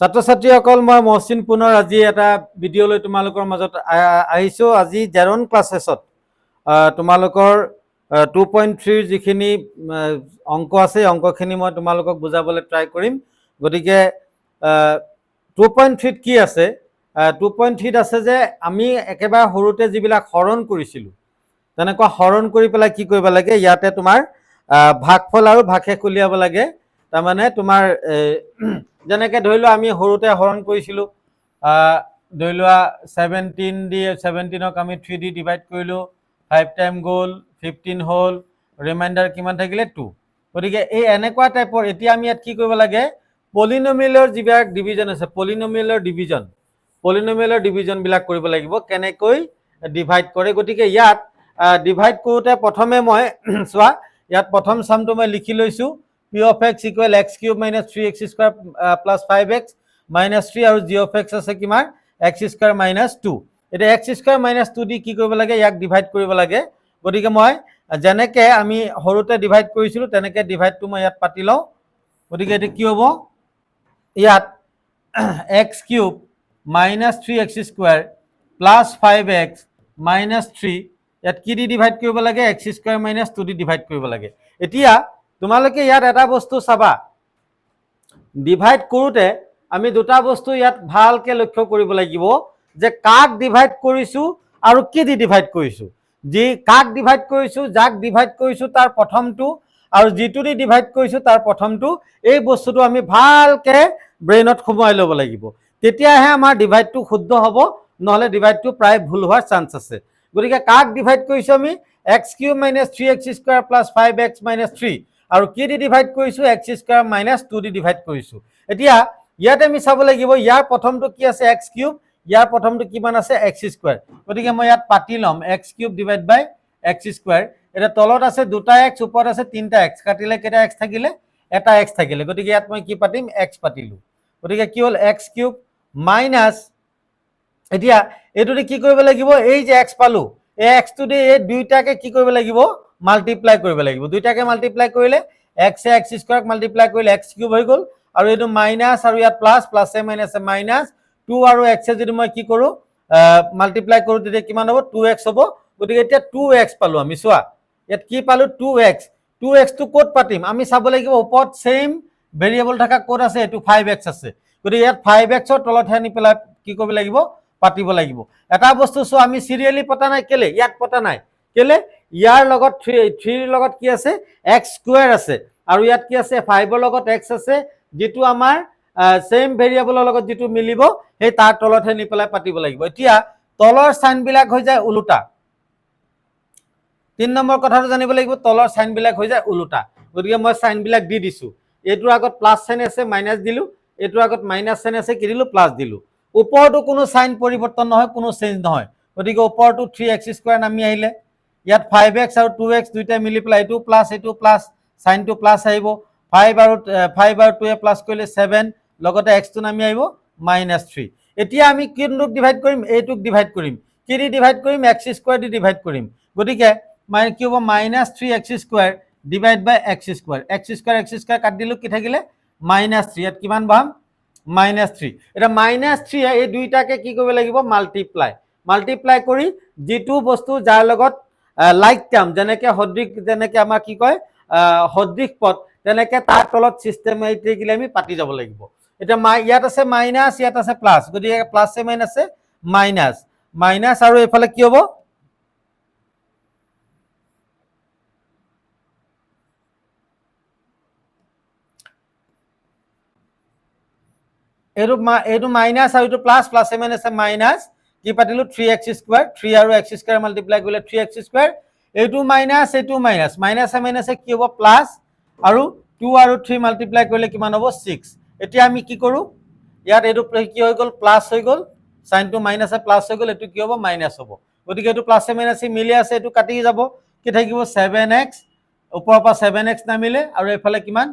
ছাত্ৰ ছাত্ৰীসকল মই মহচিন পুনৰ আজি এটা ভিডিঅ' লৈ তোমালোকৰ মাজত আহিছো। আজি জেৰন ক্লাছেছত তোমালোকৰ 2.3 যিখিনি অংক আছে অংকখিনি মই তোমালোকক বুজাবলৈ ট্ৰাই কৰিম। গতিকে 2.3 কি আছে, 2.3 আছে যে আমি একেবাৰে সৰুতে যিবিলাক হৰণ কৰিছিলোঁ তেনেকুৱা হৰণ কৰি পেলাই কি কৰিব লাগে, ইয়াতে তোমাৰ ভাগফল আৰু ভাগশেষ উলিয়াব লাগে। তাৰমানে তোমাৰ যেনেকে ধৰি লোৱা আমি সৰুতে হৰণ কৰিছিলোঁ, ধৰি লোৱা 17 দি 17ক আমি 3 দি ডিভাইড কৰিলোঁ, 5 টাইম গ'ল, 15 হ'ল, ৰিমাইণ্ডাৰ কিমান থাকিলে 2। গতিকে এই এনেকুৱা টাইপৰ এতিয়া আমি ইয়াত কি কৰিব লাগে, পলিনমিয়েলৰ যিবিলাক ডিভিজন আছে পলিনমিয়েলৰ ডিভিজনবিলাক কৰিব লাগিব, কেনেকৈ ডিভাইড কৰে। গতিকে ইয়াত ডিভাইড কৰোঁতে প্ৰথমে মই চোৱা, ইয়াত প্ৰথম চামটো মই লিখি লৈছোঁ, p of x equal x cube minus 3x square plus 5x minus 3 আৰু g of x আছে কিমান x square minus 2। এতিয়া x square minus 2 দি কি কৰিব লাগে, ইয়াক ডিভাইড কৰিব লাগে। গতিকে মই যেনেকৈ আমি সৰুতে ডিভাইড কৰিছিলোঁ তেনেকৈ ডিভাইডটো মই ইয়াত পাতি লওঁ। গতিকে এইটো কি হ'ব, ইয়াত x cube minus 3x square plus 5x minus 3 ইয়াত কি দি ডিভাইড কৰিব লাগে, x square minus 2 দি ডিভাইড কৰিব লাগে। এতিয়া তোমালোকে ইয়াত এটা বস্তু চাবা, ডিভাইড কৰোঁতে আমি দুটা বস্তু ইয়াত ভালকৈ লক্ষ্য কৰিব লাগিব যে কাক ডিভাইড কৰিছোঁ আৰু কি দি ডিভাইড কৰিছোঁ। যি কাক ডিভাইড কৰিছোঁ, যাক ডিভাইড কৰিছোঁ তাৰ প্ৰথমটো, আৰু যিটো দি ডিভাইড কৰিছোঁ তাৰ প্ৰথমটো, এই বস্তুটো আমি ভালকৈ ব্ৰেইনত সোমোৱাই ল'ব লাগিব, তেতিয়াহে আমাৰ ডিভাইডটো শুদ্ধ হ'ব, নহ'লে ডিভাইডটো প্ৰায় ভুল হোৱাৰ চান্স আছে। গতিকে কাক ডিভাইড কৰিছোঁ আমি, x cube minus 3x square plus 5x minus 3, আৰু কি দি ডিভাইড কৰিছোঁ, x square minus 2 দি ডিভাইড কৰিছোঁ। এতিয়া ইয়াতে আমি চাব লাগিব, ইয়াৰ প্ৰথমটো কি আছে x কিউব, ইয়াৰ প্ৰথমটো কিমান আছে x স্কুৱাৰ। গতিকে মই ইয়াত পাতি ল'ম x কিউব ডিভাইড বাই x স্কুৱাৰ। এতিয়া তলত আছে 2x, ওপৰত আছে 3x, কাটিলে কেইটা x থাকিলে, এটা x থাকিলে। গতিকে ইয়াত মই কি পাতিম, x পাতিলোঁ। গতিকে কি হ'ল x কিউব মাইনাছ, এতিয়া এইটোতে কি কৰিব লাগিব, এই যে x পালোঁ, এই xটো দি এই দুইটাকে কি কৰিব লাগিব, মাল্টিপ্লাই কৰিব লাগিব। দুইটাকে মাল্টিপ্লাই কৰিলে x স্কুৱাৰক মাল্টিপ্লাই কৰিলে x কিউব হৈ গ'ল, আৰু এইটো মাইনাছ আৰু ইয়াত প্লাছ, প্লাছে মাইনাছে মাইনাছ 2 আৰু x যদি মই কি কৰোঁ মাল্টিপ্লাই কৰোঁ তেতিয়া কিমান হ'ব, 2x হ'ব। গতিকে এতিয়া 2x পালোঁ আমি, চোৱা ইয়াত কি পালোঁ 2x। 2xটো ক'ত পাতিম আমি চাব লাগিব, ওপৰত ছেইম ভেৰিয়েবল থকা ক'ত আছে, এইটো 5x আছে। গতিকে ইয়াত 5xৰ তলতহে আনি পেলাই কি কৰিব লাগিব, পাতিব লাগিব। এটা বস্তু চোৱা, আমি চিৰিয়েলি পতা নাই, কেলে ইয়াত পতা নাই, কেলে ইয়াৰ লগত 3ৰ লগত কি আছে, x স্কুৱাৰ আছে, আৰু ইয়াত কি আছে 5ৰ লগত x আছে, যিটো আমাৰ ছেইম ভেৰিয়েবলৰ লগত যিটো মিলিব সেই তাৰ তলতহে নি পেলাই পাতিব লাগিব। এতিয়া তলৰ চাইনবিলাক হৈ যায় ওলোটা। 3 নম্বৰ কথাটো জানিব লাগিব, তলৰ চাইনবিলাক হৈ যায় ওলোটা। গতিকে মই চাইনবিলাক দি দিছোঁ, এইটোৰ আগত প্লাছ চাইন আছে মাইনাছ দিলোঁ, এইটোৰ আগত মাইনাছ চাইন আছে কি দিলোঁ, প্লাছ দিলোঁ। ওপৰতো কোনো চাইন পৰিৱৰ্তন নহয়, কোনো চেঞ্জ নহয়। গতিকে ওপৰতো 3x স্কুৱাৰ নামি আহিলে, ইয়াত 5x আৰু 2x দুইটাই মিলি পেলাই এইটো প্লাছ, চাইনটো প্লাছ আহিব। 5 আৰু 2 প্লাছ কৰিলে 7, লগতে xটো নামি আহিব -3। এতিয়া আমি কোনটোক ডিভাইড কৰিম, এইটোক ডিভাইড কৰিম। কি দি ডিভাইড কৰিম, x স্কুৱাৰ দি ডিভাইড কৰিম। গতিকে কি হ'ব, -3x স্কুৱাৰ ডিভাইড বাই x স্কুৱাৰ। x স্কুৱাৰ কাটি দিলোঁ, কি থাকিলে -3। ইয়াত কিমান বহাম, -3। এতিয়া -3 এই দুইটাকে কি কৰিব লাগিব, মাল্টিপ্লাই কৰি যিটো বস্তু যাৰ লগত লাইক টাৰ্ম, যেনেকৈ সদৃশ, যেনেকৈ আমাৰ কি কয় সদৃশ পদ, তেনেকৈ তাৰ তলত চিষ্টেমেটিকেলি আমি পাতি যাব লাগিব। এতিয়া ইয়াত আছে মাইনাছ, ইয়াত আছে প্লাছ, গতিকে প্লাছে মাইনাছে মাইনাছ, আৰু এইফালে কি হ'ব, এইটো মাইনাছ আৰু এইটো প্লাছ, প্লাছে মাইনাছে মাইনাছ, কি পাতিলোঁ 3x স্কুৱাৰ, 3 আৰু x স্কুৱাৰ মাল্টিপ্লাই কৰিলে 3x স্কুৱাৰ, এইটো মাইনাছ, এইটো মাইনাছ, মাইনাছে মাইনাছে কি হ'ব প্লাছ, আৰু 2 আৰু 3 মাল্টিপ্লাই কৰিলে কিমান হ'ব 6। এতিয়া আমি কি কৰোঁ, ইয়াত এইটো কি হৈ গ'ল, প্লাছ হৈ গ'ল, চাইনটো মাইনাছে প্লাছ হৈ গ'ল, এইটো কি হ'ব মাইনাছ হ'ব। গতিকে এইটো প্লাছে মাইনাছে মিলি আছে, এইটো কাটি যাব, কি থাকিব 7x, ওপৰৰ পৰা 7x নামিলে, আৰু এইফালে কিমান,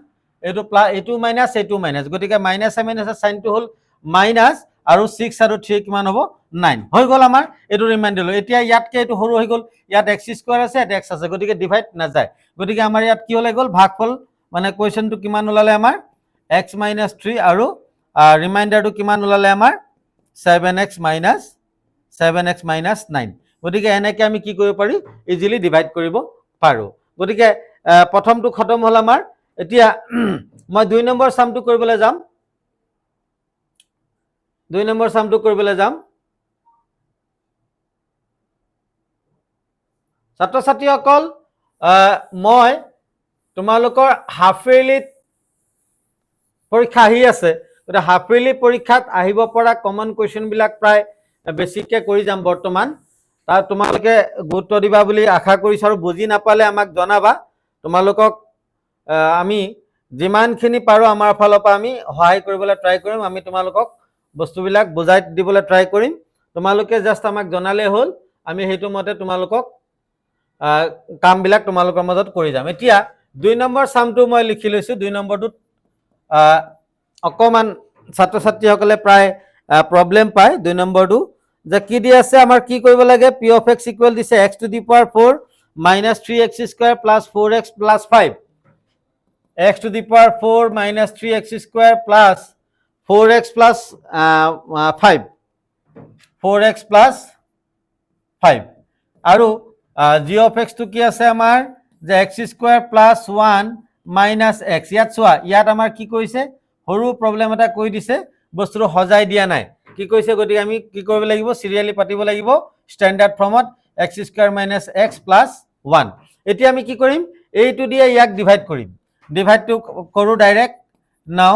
এইটো মাইনাছ, এইটো মাইনাছ, গতিকে মাইনাছে মাইনাছে চাইনটো হ'ল মাইনাছ, আৰু 6 আৰু 3 কিমান হ'ব 9 হৈ গ'ল আমাৰ, এইটো ৰিমাইণ্ডাৰ হ'ল। এতিয়া ইয়াতকৈ এইটো সৰু হৈ গ'ল, ইয়াত x স্কুৱাৰ আছে, ইয়াত x আছে, গতিকে ডিভাইড নাযায়। গতিকে আমাৰ ইয়াত কি ওলাই গ'ল, ভাগফল, মানে কুৱেশ্যনটো কিমান ওলালে আমাৰ x - 3 আৰু ৰিমাইণ্ডাৰটো কিমান ওলালে আমাৰ 7x minus 9 গতিকে এনেকৈ আমি কি কৰিব পাৰি ইজিলি ডিভাইড কৰিব পাৰোঁ গতিকে প্ৰথমটো খতম হ'ল আমাৰ এতিয়া মই 2 নম্বৰ সামটো কৰিবলৈ যাম 2 নম্বৰ সামটো কৰিবলৈ যাম ছাত্ৰ ছাত্ৰীসকল মই তোমালোকৰ হাফ ইয়াৰলি পৰীক্ষা আহি আছে গতিকে হাফ ইয়াৰলি পৰীক্ষাত আহিব পৰা কমন কুৱেশ্যন বিলাক প্ৰায় বেছিকৈ কৰি যাম বৰ্তমান তাৰ তোমালোকে গুৰুত্ব দিবা বুলি আশা কৰিছো আৰু বুজি নাপালে আমাক জনাবা তোমালোকক আমি যিমানখিনি পাৰো আমাৰ ফালৰ পৰা আমি সহায় কৰিবলৈ ট্ৰাই কৰিম আমি তোমালোকক বস্তুবিলাক বুজাই দিবলৈ ট্ৰাই কৰিম তোমালোকে জাস্ট আমাক জনালে হ'ল আমি সেইটো মতে তোমালোকক কামবিলাক তোমালোকৰ মাজত কৰি যাম এতিয়া 2 নম্বৰ সামটো মই লিখি লৈছো 2 নম্বৰটোত অকমান ছাত্ৰ ছাত্ৰীসকলে প্ৰায় প্ৰবলেম পায় 2 নম্বৰটো যে কি দি আছে আমাৰ কি কৰিব লাগে p of x ইকুৱেল দিছে x to the power 4 minus 3x square plus 4x plus 5 x to the power 4 minus 3x square plus 4x plus 5 4x plus 5 আৰু g of x to কি আছে আমাৰ যে x square plus 1 minus x ইয়াত চোৱা ইয়াত আমাৰ কি কৈছে সৰু প্ৰবলেম এটা কৈ দিছে বস্তুটো হজাই দিয়া নাই কি কৈছে গতিকে আমি কি কৰিব লাগিব সিৰিয়ালি পাতিব লাগিব স্ট্যান্ডাৰ্ড ফৰ্মত x square minus x plus 1 এতিয়া আমি কি কৰিম এইটো দিয়ে ইয়াক ডিভাইড কৰিম ডিভাইডটো কৰো ডাইৰেক্ট নাও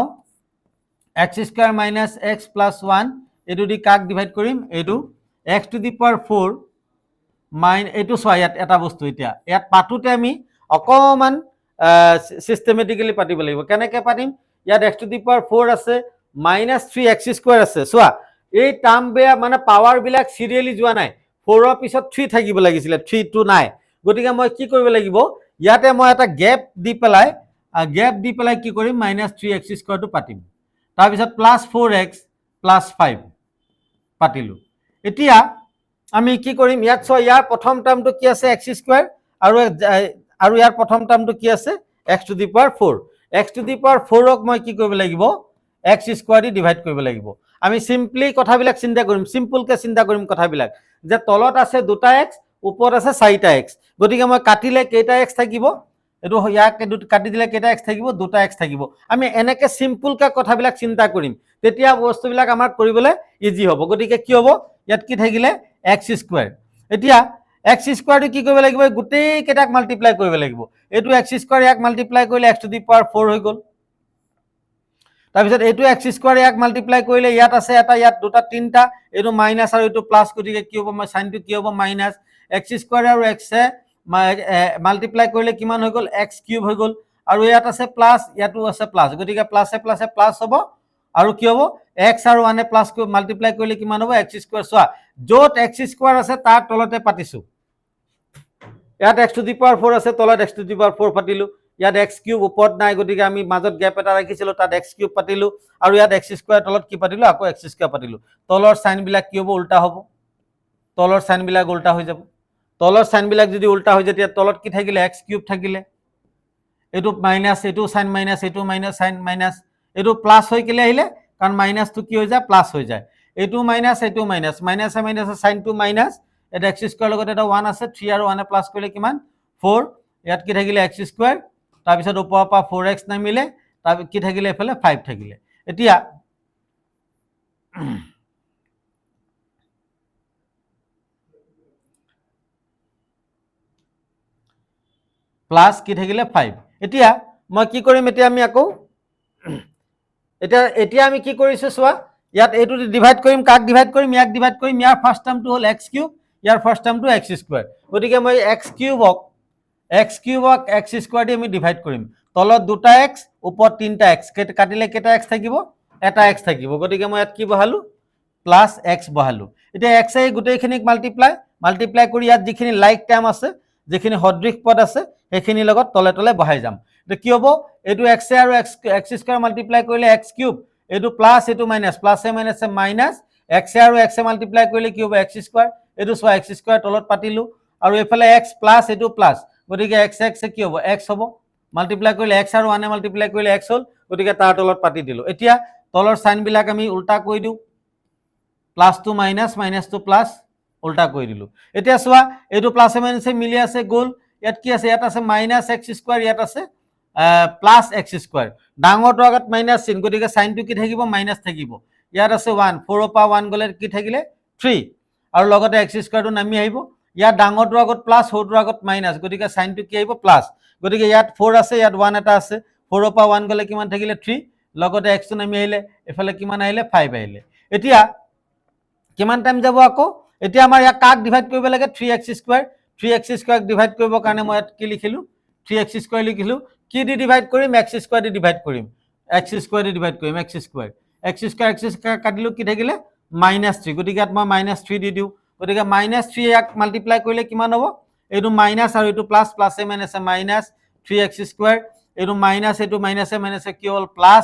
x square minus x plus 1 এইটো দি কাক ডিভাইড কৰিম এইটো x to the power 4 এইটো চোৱা ইয়াত এটা বস্তু এতিয়া ইয়াত পাতোতে আমি অকমান সিস্টেমেটিক্যালি পাতিব লাগিব কেনেকৈ পাতিম ইয়াত x to the power 4 আছে minus 3x square আছে চোৱা এই টাৰ্ম বেয়া মানে পাৱাৰ বিলাক সিৰিয়ালি যোৱা নাই 4 ৰ পিছত 3 থাকিব লাগিছিল 3 টো নাই গতিকে মই কি কৰিব লাগিব ইয়াতে মই এটা গ্যাপ দি পেলাই কি কৰিম -3x স্কয়াৰ টো পাতিম তাৰ পিছত +4x +5 পাতিলো এতিয়া আমি কি কৰিম ইয়াত চোৱা ইয়াৰ প্ৰথম টাৰ্মটো কি আছে x স্কয়াৰ আৰু ইয়াৰ প্ৰথম টাৰ্মটো কি আছে x to the power 4 x to the power 4 ক মই কি কৰিব লাগিব x স্কয়াৰ দি ডিভাইড কৰিব লাগিব আমি সিম্পলি কথাবিলাক চিন্তা কৰিম সিম্পলকে চিন্তা কৰিম কথাবিলাক যে তলত আছে 2x ওপৰত আছে 4x গতিকে মই কাটিলে কেইটা x থাকিব এটো ইয়াক কাটি দিলে কেইটা x থাকিব 2x থাকিব আমি এনেকে সিম্পলকে কথাবিলাক চিন্তা কৰিম তেতিয়া বস্তুবিলাক আমাৰ কৰিবলৈ ইজি হ'ব গতিকে কি হ'ব ইয়াত কি থাকিলে x স্কয়াৰ এতিয়া x স্কয়াৰটো কি কৰিব লাগিব গোটেই কেইটাক মাল্টিপ্লাই কৰিব লাগিব এটো x স্কয়াৰ ইয়াক মাল্টিপ্লাই কৰিলে x to the power 4 হৈ গল তাৰ পিছত এটো x স্কয়াৰ ইয়াক মাল্টিপ্লাই কৰিলে ইয়াত আছে এটা ইয়াত দুটা তিনটা এটো মাইনাস আৰু এটো প্লাস গতিকে কি হ'ব মই সাইনটো কি হ'ব মাইনাস x স্কয়াৰ আৰু x এ মাল্টিপ্লাই কৰিলে কিমান হৈ গল x কিউব হৈ গল আৰু ইয়াত আছে প্লাস ইয়াতো আছে প্লাস গতিকে প্লাসে প্লাসে প্লাস হ'ব আৰু কি হ'ব x আৰু 1 এ প্লাস কৰি মাল্টিপ্লাই কৰিলে কিমান হ'ব x স্কয়াৰ চোৱা যত x স্কয়াৰ আছে তাৰ তলতে পাতিছো ইয়াত x to the power 4 আছে তলত x to the power 4 পাতিলো ইয়াত x কিউব ওপৰত নাই গতিকে আমি মাজত গ্যাপ এটা ৰাখিছিলো তাত x কিউব পাতিলো আৰু ইয়াত x স্কয়াৰ তলত কি পাতিলো আকৌ x স্কয়াৰ পাতিলো তলৰ সাইন বিলাক কি হ'ব উল্টা হ'ব তলৰ সাইন বিলাক উল্টা হৈ যাব তলৰ সাইন বিলাক যদি উল্টা হৈ যায় তেতিয়া তলত কি থাকিলে x কিউব থাকিলে এটো মাইনাস এটো সাইন মাইনাস এটো মাইনাস সাইন মাইনাস এটো প্লাস হৈ কেলে আহিলে কাৰণ মাইনাস টু কি হৈ যায় প্লাস হৈ যায় এটো মাইনাস এটো minus minus minus sign to minus এটা x স্কয়াৰ লগত এটা 1 আছে 3 আৰু 1 এ প্লাস কৰিলে কিমান 4 ইয়াত কি থাকিলে x স্কয়াৰ তাৰ পিছত ওপৰৰ পৰা 4x নামিলে তাৰ কি থাকিলে এফালে 5 থাকিলে এতিয়া প্লাস কি থাকিলে 5 এতিয়া মই কি কৰিম এতিয়া আমি আকৌ এতিয়া আমি কি কৰিছো চোৱা ইয়াত এটো ডিভাইড কৰিম কাক ডিভাইড কৰিম ইয়াক ডিভাইড কৰিম ইয়াৰ ফাৰ্স্ট টাৰ্মটো হ'ল x কিউব ইয়াৰ ফাৰ্স্ট টাৰ্মটো x স্কয়াৰ গতিকে মই x কিউবক x স্কয়াৰ দি আমি ডিভাইড কৰিম তলত 2x ওপৰত 3x কাটিলে কেটা x থাকিব এটা x থাকিব গতিকে মই ইয়াত কি বহালো প্লাস x বহালো এতিয়া x এ গোটেইখিনিক মাল্টিপ্লাই কৰি ইয়াত যিখিনি লাইক টাৰ্ম আছে যিখিনি সদৃশ পদ আছে সেইখিনি লগত তলে তলে বহাই যাম এটা কি হ'ব এটো x এ আৰু x স্কয়াৰ মাল্টিপ্লাই কৰিলে x কিউব এটো প্লাস এটো মাইনাস প্লাসে মাইনাসে মাইনাস x এ আৰু x এ মাল্টিপ্লাই কৰিলে কি হ'ব x স্কয়াৰ এটো সোয়া x স্কয়াৰ তলত পাতিলো আৰু এফালে x প্লাস এটো প্লাস গতিকে x এ কি হ'ব x হ'ব মাল্টিপ্লাই কৰিলে x আৰু 1 এ মাল্টিপ্লাই কৰিলে x হ'ল গতিকে তাৰ তলত পাতি দিলো এতিয়া তলৰ সাইনবিলাক আমি উল্টা কৰি দিওঁ plus to minus minus to plus উল্টা কৰি দিলোঁ এতিয়া চোৱা এইটো প্লাছে মাইনাছে মিলি আছে গ'ল ইয়াত কি আছে ইয়াত আছে মাইনাস এক্স স্কোৱাৰ ইয়াত আছে প্লাস এক্স স্কোৱাৰ ডাঙৰটোৰ আগত মাইনাস চিন গতিকে সাইনটো কি থাকিব মাইনাস থাকিব ইয়াত আছে 1 4 পৰা 1 গ'লে কি থাকিলে 3 আৰু লগতে এক্স স্কোৱাৰটো নামি আহিব ইয়াত ডাঙৰটোৰ আগত প্লাস সৰুটোৰ আগত মাইনাস গতিকে সাইনটো কি আহিব প্লাস গতিকে ইয়াত 4 আছে ইয়াত 1 এটা আছে 4 পৰা 1 গ'লে কিমান থাকিলে 3 লগতে x টো নামি আহিলে এফালে কিমান আহিলে 5 আহিলে এতিয়া কিমান টাইম যাব আকৌ এতিয়া আমাৰ ইয়াক কাক ডিভাইড কৰিব লাগে 3x square 3x square divide কৰিব কাৰণে মই ইয়াত কি লিখিলো 3x স্কয়াৰ লিখিলো কি দি ডিভাইড কৰিম x স্কয়াৰ দি ডিভাইড কৰিম x স্কয়াৰ দি ডিভাইড কৰিম x স্কয়াৰ কাটিলো কি থাকিলে -3 গতিকে ইয়াত মই -3 দি দিও গতিকে -3 ইয়াক মাল্টিপ্লাই কৰিলে কিমান হ'ব এইটো মাইনাস আৰু এইটো প্লাস প্লাসে মাইনাসে মাইনাস 3x স্কয়াৰ এইটো মাইনাস এইটো মাইনাসে মাইনাসে কি হ'ল প্লাস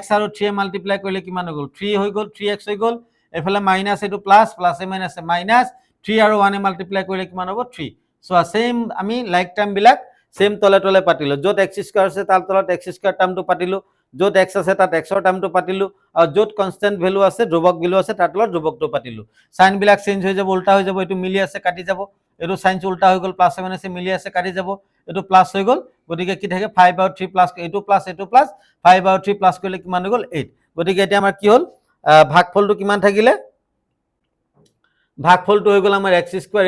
x আৰু 3 মাল্টিপ্লাই কৰিলে কিমান হৈ গ'ল 3 হৈ গ'ল 3x হৈ গ'ল এফালে মাইনাস এইটো প্লাস প্লাসে মাইনাসে মাইনাস 3 আৰু 1 মাল্টিপ্লাই কৰিলে কিমান হ'ব 3 সো সেম আমি লাইক টাৰ্ম বিলাক সেম তলে তলে পাতিলো যত x স্কয়াৰ আছে তাৰ তলত x স্কয়াৰ টাৰ্মটো পাতিলো যত x আছে তাত x ৰ টাৰ্মটো পাতিলো আৰু যত কনস্ট্যান্ট ভ্যালু আছে ধ্ৰুবক ভ্যালু আছে তাৰ তলত ধ্ৰুবকটো পাতিলো সাইন বিলাক চেঞ্জ হৈ যাব উল্টা হৈ যাব এটো মিলি আছে কাটি যাব এটো সাইন উল্টা হৈ গ'ল প্লাস মাইনাসে মিলি আছে কাটি যাব এটো প্লাস হৈ গ'ল গতিকে কি থাকে 5 আৰু 3 প্লাস এটো প্লাস 5 আৰু 3 প্লাস কৰিলে কিমান হৈ গ'ল 8 গতিকে এতিয়া আমাৰ কি হ'ল ভাগফলটো কিমান থাকিলে ভাগফলটো হৈ গ'ল আমাৰ x স্কয়াৰ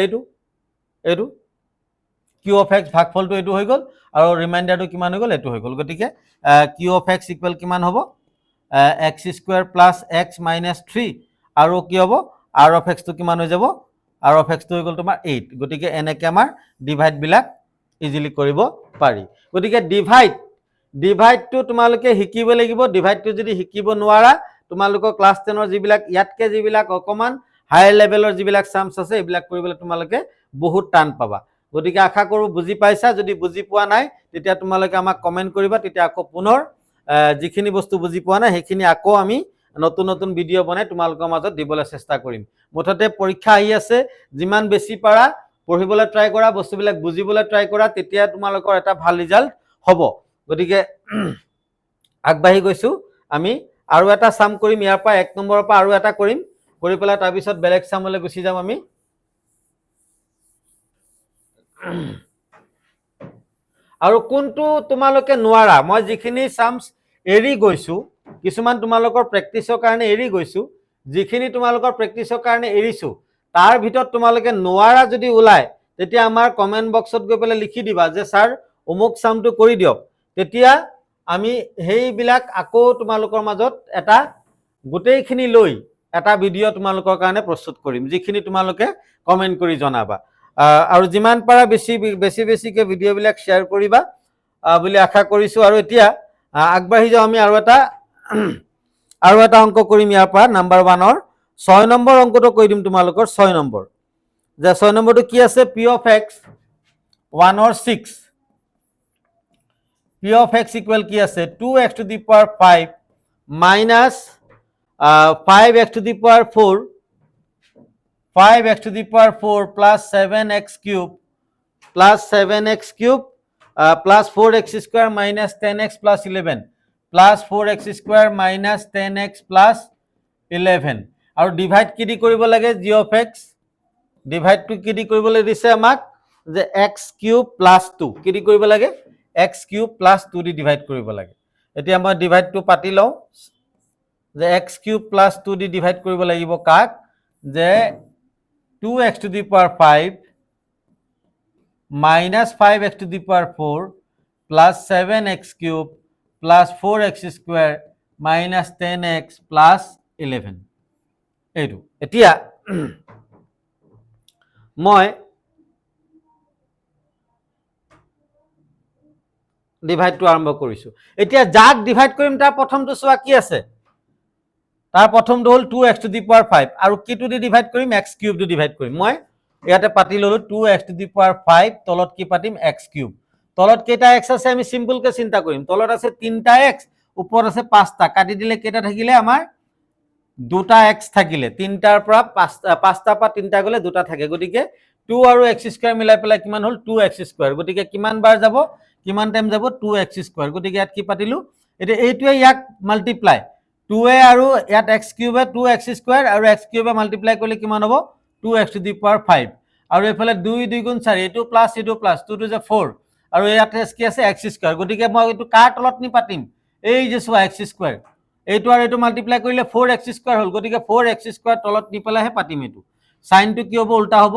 এটো q of x ভাগফলটো এটো হৈ গ'ল আৰু ৰিমাইন্ডাৰটো কিমান হৈ গ'ল এটো হৈ গ'ল গতিকে q of x ইকুৱেল কিমান হ'ব x square plus x minus 3 আৰু কি হ'ব r of x টো কিমান হৈ যাব r of x টো হৈ গ'ল তোমাৰ 8 গতিকে এনেকৈ আমাৰ ডিভাইড বিলাক ইজিলি কৰিব পাৰি গতিকে ডিভাইডটো তোমালোকে শিকিব লাগিব ডিভাইডটো যদি শিকিব নোৱাৰা তোমালোকৰ ক্লাস 10 ৰ যিবিলাক ইয়াতকে যিবিলাক অকমান হায়াৰ লেভেলৰ যিবিলাক সামস আছে এইবিলাক কৰিবলৈ তোমালোকে বহুত টান পাবা গতিকে আশা কৰো বুজি পাইছা যদি বুজি পোৱা নাই তেতিয়া তোমালোকে আমাক কমেন্ট কৰিবা তেতিয়া আকৌ পুনৰ যিখিনি বস্তু বুজি পোৱা নাই সেইখিনি আকৌ আমি নতুন নতুন ভিডিও বনাই তোমালোকৰ মাজত দিবলৈ চেষ্টা কৰিম মুঠতে পৰীক্ষা আহি আছে যিমান বেছি পাৰা পঢ়িবলৈ ট্ৰাই কৰা বস্তুবিলাক বুজিবলৈ ট্ৰাই কৰা তেতিয়া তোমালোকৰ এটা ভাল ৰিজাল্ট হ'ব গতিকে আগবাঢ়ি গৈছো আমি আৰু এটা সাম কৰিম ইয়াৰ পৰা 1 নম্বৰৰ পৰা আৰু এটা কৰিম কৰি পেলাই তাৰ পিছত বেলেগ সামলৈ গুছি যাম আমি আৰু কোনটো তোমালোকে নোৱাৰা মই যিখিনি সামস এৰি গৈছো কিছুমান তোমালোকৰ প্ৰেক্টিছৰ কাৰণে এৰি গৈছো যিখিনি তোমালোকৰ প্ৰেক্টিছৰ কাৰণে এৰিছো তাৰ ভিতৰত তোমালোকে নোৱাৰা যদি ওলাই তেতিয়া আমাৰ কমেন্ট বক্সত গৈ পেলাই লিখি দিবা যে স্যাৰ অমুক সামটো কৰি দিয়ক তেতিয়া আমি হেইবিলাক আকৌ তোমালোকৰ মাজত এটা গোটেইখিনি লৈ এটা ভিডিও তোমালোকৰ কাৰণে প্ৰস্তুত কৰিম যিখিনি তোমালোকে কমেন্ট কৰি জনাবা আৰু যিমান পাৰা বেছিকে ভিডিও বিলাক শেয়াৰ কৰিবা বুলি আশা কৰিছো আৰু এতিয়া আগবাঢ়ি যাও আমি আৰু এটা অংক কৰিম ইয়াৰ পৰা নাম্বাৰ 1 ৰ 6 নম্বৰ অংকটো কৈ দিম তোমালোকৰ 6 নম্বৰ যে 6 নম্বৰটো কি আছে p of x 1 or 6 p of x equal কি আছে 2x to the power 5 minus 5x to the power 4 5x to the power 4 plus 7x cube plus 7x cube plus 4x square minus 10x plus 11 plus 4x square minus 10x plus 11 আৰু divide কি দি কৰিব লাগে g of x divide two কি দি কৰিবলৈ দিছে আমাক যে x cube plus 2 কি দি কৰিব লাগে x cube plus 2 দি ডিভাইড কৰিব লাগে এতিয়া মই ডিভাইড টু পাতি লও যে x cube plus 2 দি ডিভাইড কৰিব লাগিব কাক যে 2x to the power 5 minus 5x to the power 4 plus 7x cube plus 4x square minus 10x plus 11 এইটো এতিয়া মই ডিভাইড টু আৰম্ভ কৰিছো এতিয়া যাক ডিভাইড কৰিম তাৰ প্ৰথমটো চোৱা কি আছে তাৰ প্ৰথমটো হল 2x to the power 5 আৰু কি টু দি ডিভাইড কৰিম x cube টু ডিভাইড কৰিম মই ইয়াতে পাতি ললো 2x to the power 5 তলত কি পাতিম x cube তলত কেটা x আছে আমি সিম্পল কে চিন্তা কৰিম তলত আছে 3টা x ওপৰত আছে 5টা কাটি দিলে কেটা থাকিলে আমাৰ দুটা x থাকিলে 3টাৰ পৰা 5টা পৰা 3টা গলে দুটা থাকে গতিকে 2 আৰু x স্কয়াৰ মিলাই পেলাই কিমান হল 2x স্কয়াৰ গতিকে কিমান বাৰ যাব কিমান টাইম যাব 2x স্কয়াৰ গতিকে ইয়াত কি পাতিলো এটা এইটোৱে ইয়াক মাল্টিপ্লাই 2a আৰু ইয়াত x কিউবে 2x স্কয়াৰ আৰু x কিউবে মাল্টিপ্লাই কৰিলে কিমান হ'ব 2x টু দি পাৱাৰ 5 আৰু এফালে 2 2 গুণ 4 এটো প্লাস 2 টু যে 4 আৰু ইয়াতে কি আছে x স্কয়াৰ গতিকে মই এটো কাৰ তলত নি পাতিম এই যে সোয়া x স্কয়াৰ এইটো আৰু এটো মাল্টিপ্লাই কৰিলে 4x স্কয়াৰ হ'ল গতিকে 4x স্কয়াৰ তলত নি পেলাহে পাতিম এটো সাইনটো কি হ'ব উল্টা হ'ব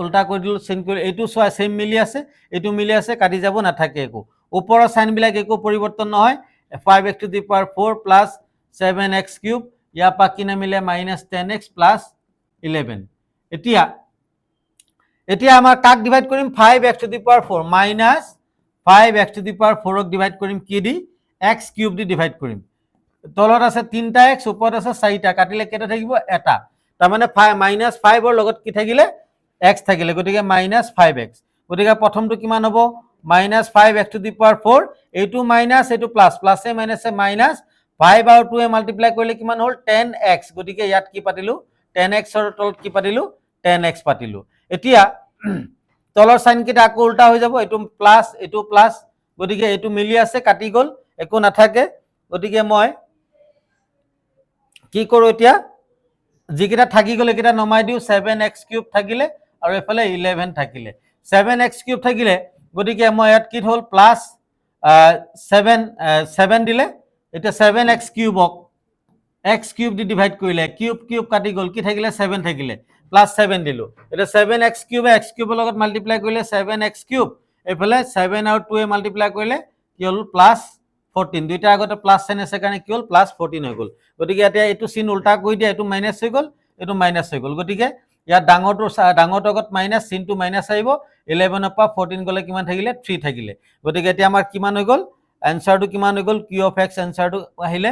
উল্টা কৰি দিলো সাইন কৰি এইটো সোয়া সেম মিলি আছে এইটো মিলি আছে কাটি যাব না থাকে একো ওপৰৰ সাইন বিলাক একো পৰিৱৰ্তন নহয় 5x to the power 4 plus 7x cube या पाकी ना मिले minus 10x plus 11 এতিয়া আমাৰ কাক ডিভাইড কৰিম 5x to the power 4 minus 5x to the power 4 ক ডিভাইড কৰিম কি দি x cube দি ডিভাইড কৰিম তলত আছে 3টা x ওপৰত আছে 4টা কাটিলে কেটা থাকিব এটা তাৰ মানে minus 5 ৰ লগত কি থাকিলে x থাকিলে গতিকে minus 5x গতিকে প্ৰথমটো কিমান হ'ব minus 5x to the power 4 এইটো মাইনাস এইটো প্লাস প্লাসে মাইনাসে মাইনাস 5 আৰু 2 এ মাল্টিপ্লাই কৰিলে কিমান হ'ল 10x গতিকে ইয়াত কি পাতিলো 10x ৰ তলত কি পাতিলো 10x পাতিলো এতিয়া তলৰ সাইন কিটা আকৌ উল্টা হৈ যাব এইটো প্লাস গতিকে এইটো মিলি আছে কাটি গল একো নাথাকে গতিকে মই কি কৰো এতিয়া যিকিটা থাকি গলে কিটা নমাই দিও 7x কিউব থাকিলে আৰু এফালে 11 থাকিলে 7x কিউব থাকিলে গতিকে মই ইয়াত কি হ'ল প্লাস 7 দিলে এটা 7x কিউবক x কিউব দি ডিভাইড কৰিলে কিউব কাটি গল কি থাকিলে 7 থাকিলে প্লাস 7 দিলো এটা 7x কিউব x কিউবৰ লগত মাল্টিপ্লাই কৰিলে 7x কিউব এফালে 7 আৰু 2 এ মাল্টিপ্লাই কৰিলে কি হ'ল প্লাস 14 দুইটা আগতে প্লাস সাইন আছে কাৰণে কি হ'ল প্লাস 14 হৈ গল গতিকে এতিয়া এটো চিন উল্টা কৰি দিয়া এটো মাইনাস হৈ গল এটো মাইনাস হৈ গল গতিকে ইয়া ডাঙৰটো আগত মাইনাস চিনটো মাইনাস আহিব 11 পৰা 14 গলে কিমান থাকিলে 3 থাকিলে গতিকে এতিয়া আমাৰ কিমান হৈ গল আনসাৰটো কিমান হৈ গল q of x আনসাৰটো আহিলে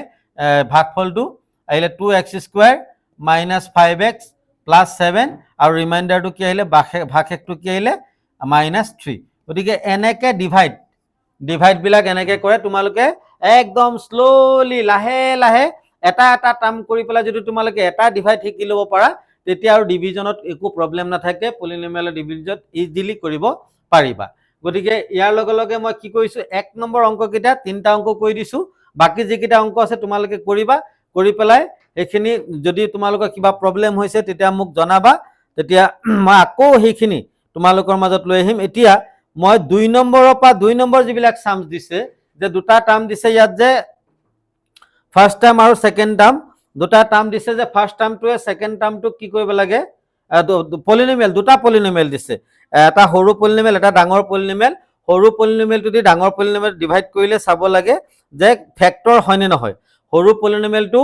ভাগফলটো আহিলে 2x square minus 5x plus 7 আৰু ৰিমাইন্ডাৰটো কি আহিলে ভাগশেষটো কি আহিলে -3 গতিকে এনেকে ডিভাইড বিলাক এনেকে কৰে তোমালোকে একদম স্লোলি লাহে লাহে এটা টাৰ্ম কৰি পেলা যদি তোমালোকে এটা ডিভাইড শিকি লব পাৰা তেতিয়া আৰু ডিভিজনত একো প্ৰবলেম নাথাকে পলিনোমিয়াল ডিভিজনত ইজিলি কৰিব পাৰিবা গতিকে ইয়াৰ লগে লগে মই কি কৰিছো 1 নম্বৰ অংক কিটা তিনটা অংক কৈ দিছো বাকি যিকিটা অংক আছে তোমালোকে কৰিবা কৰি পেলাই এখিনি যদি তোমালোকৰ কিবা প্ৰবলেম হৈছে তেতিয়া মোক জনাবা তেতিয়া মই আকৌ হেখিনি তোমালোকৰ মাজত লৈ আহিম এতিয়া মই 2 নম্বৰৰ পৰা 2 নম্বৰ যিবিলাক সামস দিছে যে দুটা টাৰ্ম দিছে ইয়াত যে ফাৰ্স্ট টাৰ্ম আৰু সেকেন্ড টাৰ্ম দুটা টাৰ্ম দিছে যে ফাৰ্স্ট টাৰ্মটোৱে সেকেন্ড টাৰ্মটো কি কৰিব লাগে পলিনোমিয়াল দুটা পলিনোমিয়াল দিছে এটা সৰু পলিনোমিয়াল এটা ডাঙৰ পলিনোমিয়াল সৰু পলিনোমিয়ালটো দি ডাঙৰ পলিনোমিয়াল ডিভাইড কৰিলে চাব লাগে যে ফেক্টৰ হয়নে নহয় সৰু পলিনোমিয়ালটো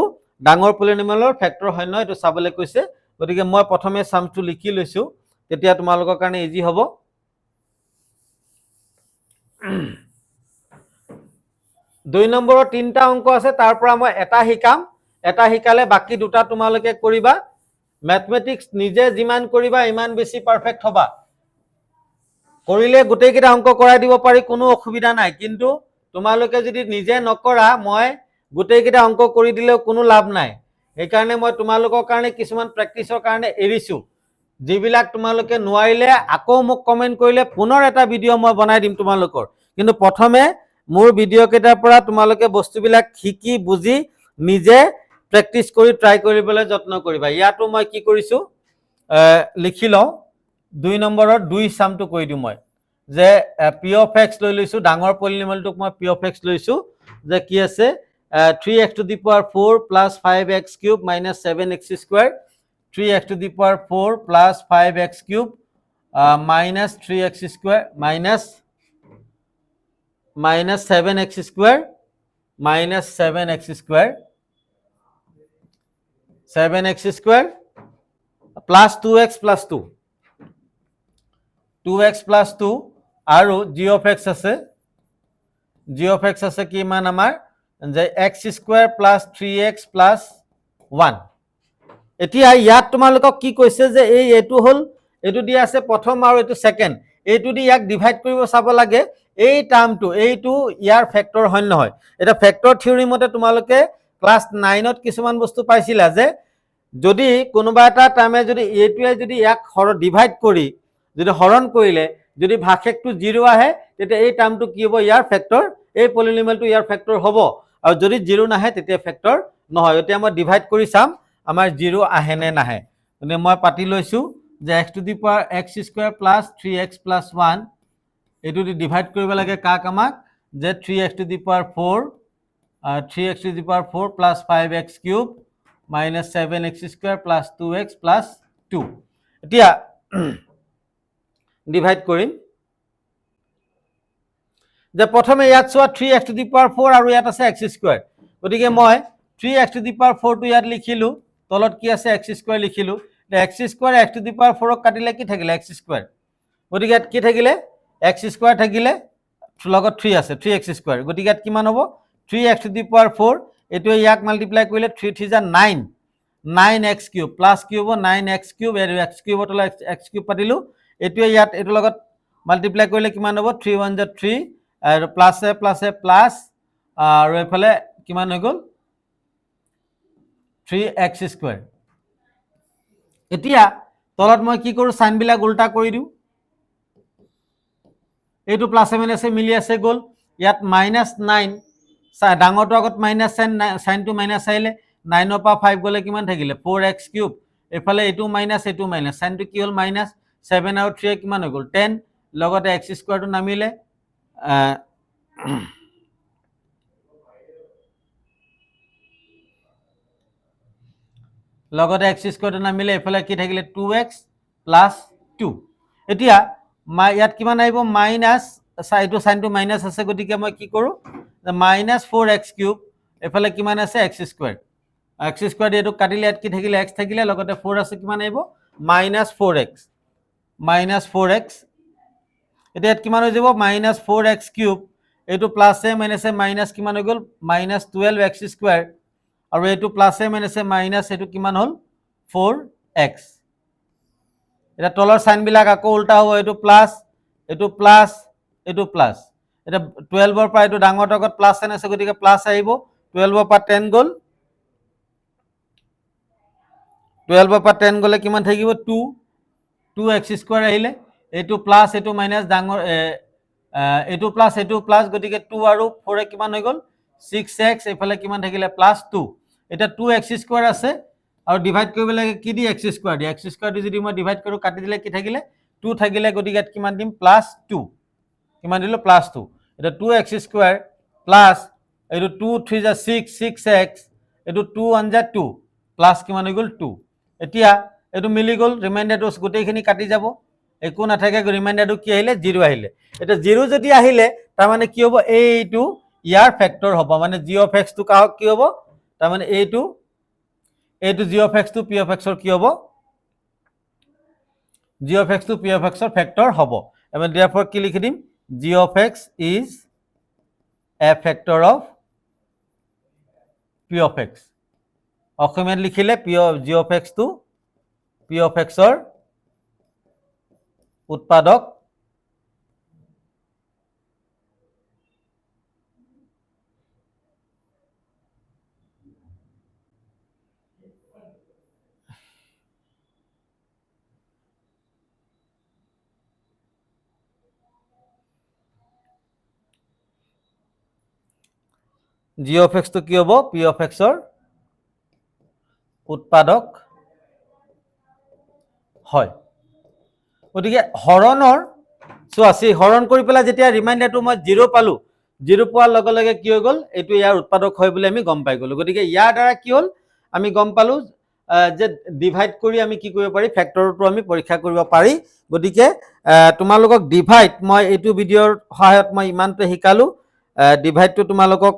ডাঙৰ পলিনোমিয়ালৰ ফেক্টৰ হয় নহয় এটো চাবলৈ কৈছে গতিকে মই প্ৰথমে সামটো লিখি লৈছো তেতিয়া তোমালোকৰ কাৰণে ইজি হ'ব 2 নম্বৰৰ তিনটা অংক আছে তাৰ পৰা মই এটা হিকালে বাকি দুটা তোমালোকে কৰিবা ম্যাথমেটিক্স নিজে যিমান কৰিবা ইমান বেছি পাৰফেক্ট হবা কৰিলে গোটেই কিটা অংক কৰাই দিব পাৰি কোনো অসুবিধা নাই কিন্তু তোমালোকে যদি নিজে নকৰা মই গোটেই কিটা অংক কৰি দিলেও কোনো লাভ নাই এই কাৰণে মই তোমালোকৰ কাৰণে কিছুমান প্ৰেক্টিছৰ কাৰণে এৰিছো যিবিলাক তোমালোকে নোৱাৰিলে আকৌ মোক কমেন্ট কৰিলে পুনৰ এটা ভিডিও মই বনাই দিম তোমালোকৰ কিন্তু প্ৰথমে মোৰ ভিডিও কেটাৰ পৰা তোমালোকে বস্তুবিলাক শিকি বুজি নিজে প্ৰেক্টিছ কৰি ট্ৰাই কৰিবলৈ যত্ন কৰিবা ইয়াতো মই কি কৰিছো লিখি লও 2 নম্বৰৰ 2 সামটো কৈ দিম মই যে p of x লৈ লৈছো ডাঙৰ পলিনোমিয়ালটোক মই p of x লৈছো যে কি আছে 3x to the power 4 plus 5x cube minus 7x square 3x to the power 4 plus 5x cube minus 3x square minus 7x square minus 7x square 7x square plus 2x plus 2 2x plus 2 আৰু g of x আছে কি মান আমাৰ যে x square plus 3x plus 1 এতিয়া ইয়াত তোমালোকক কি কৈছে যে এই এটো হল এটো দি আছে প্ৰথম আৰু এটো সেকেন্ড এইটো দি ইয়াক ডিভাইড কৰিব চাব লাগে এই টাৰ্মটো এইটো ইয়াৰ ফেক্টৰ হয় নহয় এটা ফেক্টৰ থিওৰি মতে তোমালোকে ক্লাস 9 ত কিছুমান বস্তু পাইছিলা যে যদি কোনোবা এটা টাৰ্মে যদি এইটোৱে যদি ইয়াক ডিভাইড কৰি যদি হৰণ কৰিলে যদি ভাগশেষটো 0 আহে তেতিয়া এই টাৰ্মটো কি হ'ব ইয়াৰ ফেক্টৰ এই পলিনোমিয়ালটো ইয়াৰ ফেক্টৰ হ'ব আৰু যদি 0 নাহে তেতিয়া ফেক্টৰ নহয় এতিয়া মই ডিভাইড কৰি চাম আমাৰ 0 আহে নে নাহে মানে মই পাতি লৈছো যে x to the power x square plus 3x plus 1 এটো দি ডিভাইড কৰিব লাগে কাক আমাক যে 3x to the power 4 3x to the power 4 plus 5x cube minus 7x square plus 2x plus 2 এতিয়া ডিভাইড কৰিম যে প্ৰথমে ইয়াত চোৱা 3x to the power 4 আৰু ইয়াত আছে x square গতিকে মই 3x to the power 4 টো ইয়াত লিখিলো তলত কি আছে x square লিখিলো x square x to the power 4 ক কাটিলে কি থাকিলে x square গতিকে ইয়াত কি থাকিলে x square থাকিলে লগত 3 আছে 3x square গতিকে ইয়াত কিমান হ'ব 3x to the power 4 এটো ইয়াক মাল্টিপ্লাই কৰিলে 3 3 যা 9 9x cube প্লাস কি হ'ব 9x cube আৰু x cube তল x cube পাতিলো এটো ইয়াত এটো লগত মাল্টিপ্লাই কৰিলে কিমান হ'ব 3 1 যা 3 আৰু প্লাস প্লাস আৰু এফালে কিমান হৈ গল 3x square এতিয়া তলত মই কি কৰো সাইন বিলাক উল্টা কৰি দিও এটো প্লাস মাইনাসে মিলি আছে গল ইয়াত -9 ডাঙৰটো আগত মাইনাস সাইন টু মাইনাস আইলে 9 ৰ পৰা 5 গলে কিমান থাকিলে 4x কিউব এফালে এটো মাইনাস সাইন টু কি হল মাইনাস 7 আৰু 3 কিমান হৈ গল 10 লগতে x স্কয়াৰ টো নামিলে লগতে x স্কয়াৰ টো নামিলে এফালে কি থাকিলে 2x + 2 এতিয়া ইয়াত কিমান আইব মাইনাস সাইটো সাইন টু মাইনাস আছে গতিকে মই কি কৰো -4x কিউব এফালে কিমান আছে x স্কয়াৰ দিয়ে এটো কাটিলে ইয়াত কি থাকিলে x থাকিলে লগতে 4 আছে কিমান আইব -4x এটা ইয়াত কিমান হৈ যাব -4x কিউব এটো প্লাসে মাইনাসে মাইনাস কিমান হৈ গল -12x স্কয়াৰ আৰু এটো প্লাসে মাইনাসে মাইনাস এটো কিমান হল 4x এটা তলৰ সাইন বিলাক আকৌ উল্টা হ'ব এটো প্লাস এটা 12 ৰ পৰা এটো ডাঙৰ আগত প্লাস সাইন আছে গতিকে প্লাস আহিব 12 ৰ পৰা 10 গল 12 ৰ পৰা 10 গলে কিমান থাকিব 2x স্কয়াৰ আহিলে এটো প্লাস এটো মাইনাস ডাঙৰ এটো প্লাস গতিকে 2 আৰু 4 এ কিমান হৈ গল 6x এফালে কিমান থাকিলে +2 এটা 2x স্কয়াৰ আছে আৰু ডিভাইড কৰিব লাগে কি দি x স্কয়াৰ দি x স্কয়াৰ দি যদি মই ডিভাইড কৰো কাটি দিলে কি থাকিলে 2 থাকিলে গতিকে কিমান দিম +2 কিমান দিলো +2 এটা 2x স্কয়াৰ প্লাস এটো 2 3 যা 6x এটো 2 1 যা 2 প্লাস কিমান হৈ গল 2 এতিয়া এটো মিলি গল ৰিমাইন্ডাৰটো গোটেইখিনি কাটি যাব একো নাথাকে ৰিমাইন্ডাৰটো কি আহিলে 0 আহিলে এটা 0 যদি আহিলে তাৰ মানে কি হ'ব এইটো ইয়াৰ ফেক্টৰ হ'ব মানে g of x টো কাহক কি হ'ব তাৰ মানে এইটো g of x টো p of x ৰ কি হ'ব g of x টো p of x ৰ ফেক্টৰ হ'ব আমি therefore কি লিখি দিম g of x is a factor of p of x অসমীয়াত লিখিলে g of x টো p of x ৰ উৎপাদক g of x তো কি হ'ব p of x ৰ উৎপাদক হয় গতিকে হৰণৰ সোয়াসি হৰণ কৰি পেলা যেতিয়া ৰিমাইন্ডাৰটো মই 0 পালো 0 পোৱাৰ লগে লগে কি হৈ গল এটো ইয়াৰ উৎপাদক হয় বুলি আমি গম পাই গলো গতিকে ইয়াৰ দ্বাৰা কি হল আমি গম পালো যে ডিভাইড কৰি আমি কি কৰিব পাৰি ফেক্টৰটো আমি পৰীক্ষা কৰিব পাৰি গতিকে তোমালোকক ডিভাইড মই এটো ভিডিওৰ সহায়ত মই ইমানতে শিকালো ডিভাইডটো তোমালোকক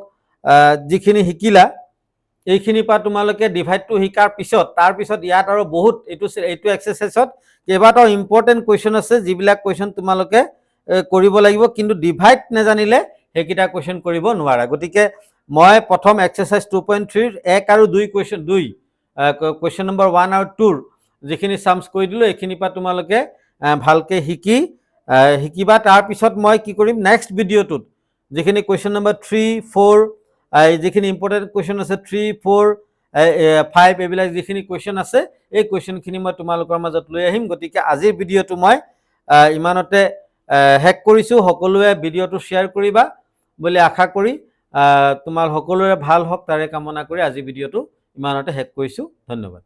যিখিনি শিকিলা এইখিনি পা তোমালোকে ডিভাইডটো শিকাৰ পিছত তাৰ পিছত ইয়াত আৰু বহুত এটো এক্সাৰসাইজত কেবাটাও ইম্পৰ্টেন্ট কোৱেশ্চন আছে যিবিলাক কোৱেশ্চন তোমালোকে কৰিব লাগিব কিন্তু ডিভাইড নেজানিলে হেকিটা কোৱেশ্চন কৰিব নোৱাৰা গতিকে মই প্ৰথম এক্সাৰসাইজ 2.3 1 আৰু 2 কোৱেশ্চন 2 কোৱেশ্চন নম্বৰ 1 আৰু 2 যিখিনি সামস কৰি দিলো এইখিনি পা তোমালোকে ভালকে শিকিবা তাৰ পিছত মই কি কৰিম নেক্সট ভিডিওটোত যিখিনি কোৱেশ্চন নম্বৰ 3 4 যিখিনি ইম্পৰ্টেন্ট কোৱেশ্চন আছে 3 4 5 এবিলাক যিখিনি কোৱেশ্চন আছে এই কোৱেশ্চনখিনি মই তোমালোকৰ মাজত লৈ আহিম গতিকে আজিৰ ভিডিওটো মই ইমানতে হেক কৰিছো সকলোৱে ভিডিওটো শেয়াৰ কৰিবা বুলি আশা কৰি তোমাৰ সকলোৰে ভাল হওক তাৰে কামনা কৰি আজি ভিডিঅ'টো ইমানতে শেষ কৰিছোঁ। ধন্যবাদ।